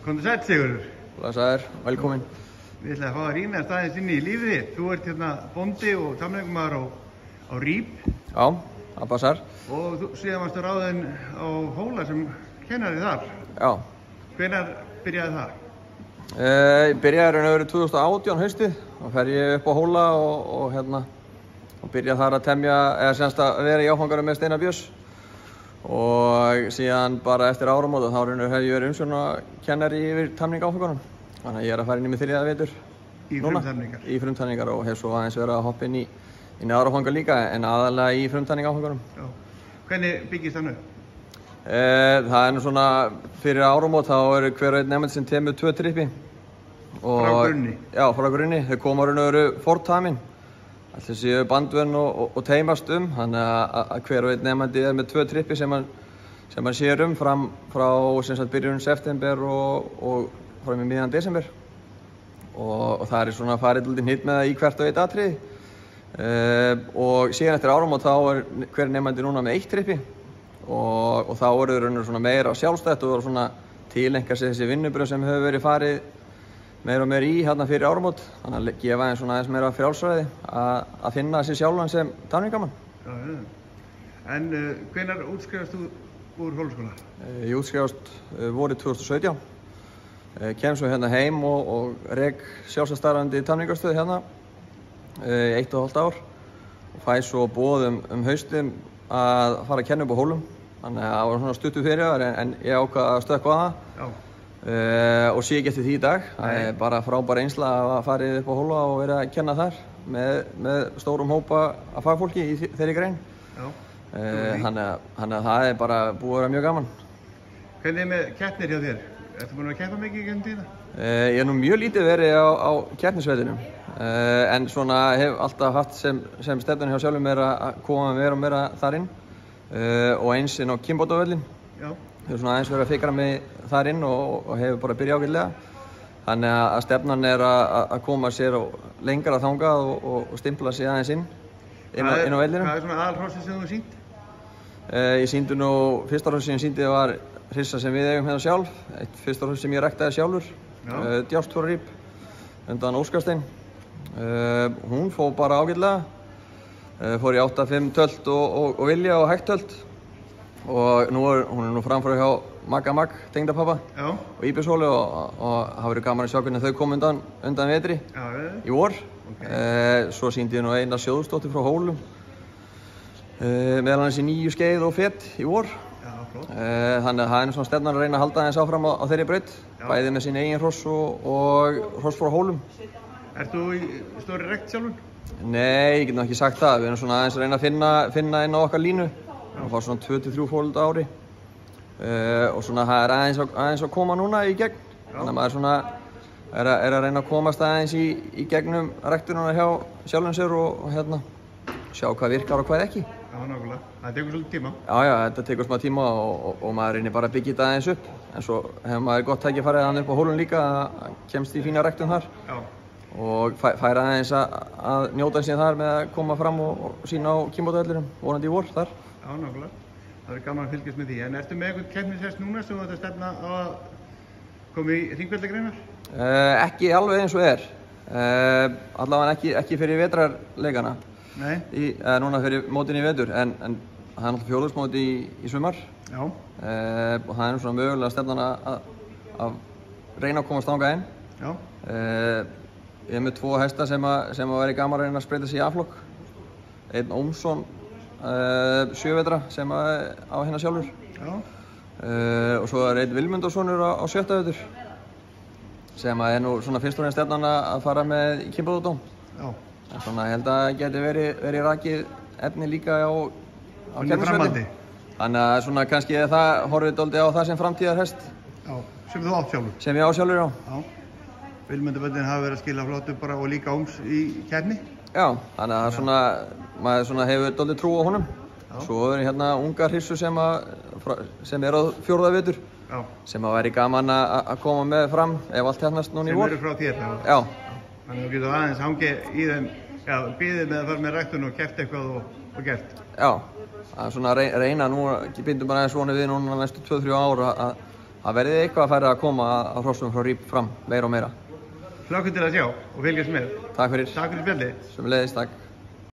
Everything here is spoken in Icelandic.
Komdu sæll, Sigurður. Blessaður, velkomin. Við ætlum að fá að rýna staðins inn í lífið þitt. Þú ert hérna bóndi og tamningamaður á Rýp. Já, það passar. Og þú síðan varstu ráðinn á Hóla sem kennari þar. Já. Hvenær byrjaði það? Ég byrjaði raun og veru 2018 haustið. Þá fer ég upp á Hóla og byrjaði þar að temja, eða semst að vera í áfangarum með Steinar Björns. Og síðan bara eftir áramót þá raun og veru hef ég verið umsjónarkennari yfir tamninga áfangunum. Þannig að ég að fara inn í mig 3. vetur. Í frumtamningar? Í frumtamningar og hef svo aðeins verið að hoppa inn í aðra áfanga líka, en aðalega í frumtamninga áfangunum. Já. Hvernig byggist það nú? Það er nú svona, fyrir áramót þá eru hver og einn nemandi sem temur 2 trippi. Frá grunni? Já, frá grunni. Þau koma raun og veru fortamin. Allir séu bandvörn og teimast þannig að hver og einn nemandi er með 2 trippi sem hann sér fram frá byrjun september og fram í miðjan desember. Og það er svona farið lítið hitt með það í hvert og eitt atriði. Og síðan eftir áramót þá er hver nemandi núna með 1 trippi og þá eru þau raun og svona meira sjálfstætt og svona tilenga sig þessi vinnubröð sem hefur verið farið meira og meira í hérna fyrir áramót, þannig að gefa þeim svona aðeins meira frjálsræði að finna sig sjálfan sem tamningamann. Já. En hvenær útskrifast þú úr Hólaskóla? Ég útskrifast vorið 2017. Kem svo hérna heim og rek sjálfstætt tamningastöð hérna 1,5 ár og fæ svo boð haustið að fara að kenna upp á Hólum. Þannig að það var svona stuttu fyrir en ég ákvað að stökkva á það. Já. Og sé ekki eftir því í dag. Það er bara frábær reynsla að farið upp á Hóla og vera að kenna þar með stórum hópa af fagfólki í þeirri grein. Já. Þannig að það er bara búið að vera mjög gaman. Hvernig er með keppnir hjá þér? Ertu búinn að keppa mikið í gegnum tíðina? Ég hef nú mjög lítið verið á keppnisvellinum. En svona hef alltaf haft sem stefnan hjá sjálfum mér að koma meira og meira þar inn. Og eins inn á kynbátavöllin. Já. Hefur svona aðeins verið að fikra mig þar inn og hefur bara byrjað ágætlega. Þannig að stefnan er að koma sér lengra þangað og stimpla sig aðeins inn á vellinum. Hvað er svona aðalhrossið sem þú hefur sýnt? Ég sýndi nú, fyrsta hrossið sem ég sýndi var hrissa sem við eigum hérna sjálf. Eitt fyrsta hrossið sem ég ræktaði sjálfur, djást frá Rýp, undan Óskarstein. Hún fór bara ágætlega. Fór í 8-5 tölt og vilja og hægt tölt. Og hún er nú framfrá hjá Magga Magg, tengdapappa, og Íbjörnshóli og það verið gaman að sjá hvernig þau kom undan vetri í vor. Okay. Svo sýndi ég nú eina Sjóðsdóttir frá Hólum, meðal annars í 9 skeið og fett í vor. Já, flott. Þannig að það er svona stefnan að reyna að halda aðeins áfram á þeirri braut, bæði með sín eigin hross og hross frá Hólum. Ert þú í stóri rækt sjálfur? Nei, ég get nú ekki sagt það. Við erum svona aðeins að reyna að finna inn á okkar línu. Það fá svona 2-3 fólk á ári og svona það er aðeins að koma núna í gegn. Þannig að maður svona er að reyna að komast aðeins í gegnum ræktununa hjá sjálfum sér og sjá hvað virkar og hvað ekki. Já, nákvæmlega. Það tekur svolítið tíma. Já, þetta tekur smá tíma og maður reynir bara að byggja þetta aðeins upp. En svo hefur maður gott tækifæri hann upp á Hólum líka að kemst í fína ræktun þar. Já. Og færa aðeins að njóta sín þar með að koma fram og sína á kynbátavellinum, vonandi í vor þar. Já, nákvæmlega. Það er gaman að fylgjast með því. En ertu með eitthvað keppnishest núna sem þú ætti að stefna á að koma í hringvelligreinar? Ekki alveg eins og er. Allavega ekki fyrir vetrarleikana. Nei? Núna fyrir mótin í vetur, en það er náttúrulega fjórðungsmóti í sumar. Já. Og það er svona mögulega stefnan að reyna að komast þangað inn. Já. Ég er með 2 hesta sem að væri gaman að reyna að spreyta sig í A-flokk. Einn Ómsson 7 vetra sem á hérna sjálfur. Já. Og svo er einn Vilmundssonur á 7. vetur sem er nú svona fyrst og fremst stefnan að fara með í kynbátadóm. Já. En svona ég held að það geti verið rakið efni líka á keppnisvelli. Þannig að svona kannski það horfið dálítið á það sem framtíðarhest. Já, sem þú átt sjálfur. Sem ég á sjálfur, já. Já. Vilmundavöllin hafa verið að skila flottu bara og líka Óms í keppni. Já, þannig að maður svona hefur dálítið trú á honum. Já. Svo er hérna ungar hryssur sem er á 4. vetur. Já. Sem að væri gaman að koma með fram ef allt hefnast núna í vor. Sem eru frá þér, já. Já. Þannig að þú getur aðeins hangið í þeim, já, bíðið með að fara með ræktun og keppt eitthvað og gert. Já, það er svona að reyna nú, bindum bara aðeins vonið við núna næstu 2-3 ár það verði eitthvað að færa að koma að hrossum frá Rýp fram meira og meira. Hlökkum til að sjá og fylgjast með. Takk fyrir. Takk fyrir spjallið. Sömuleiðis, takk.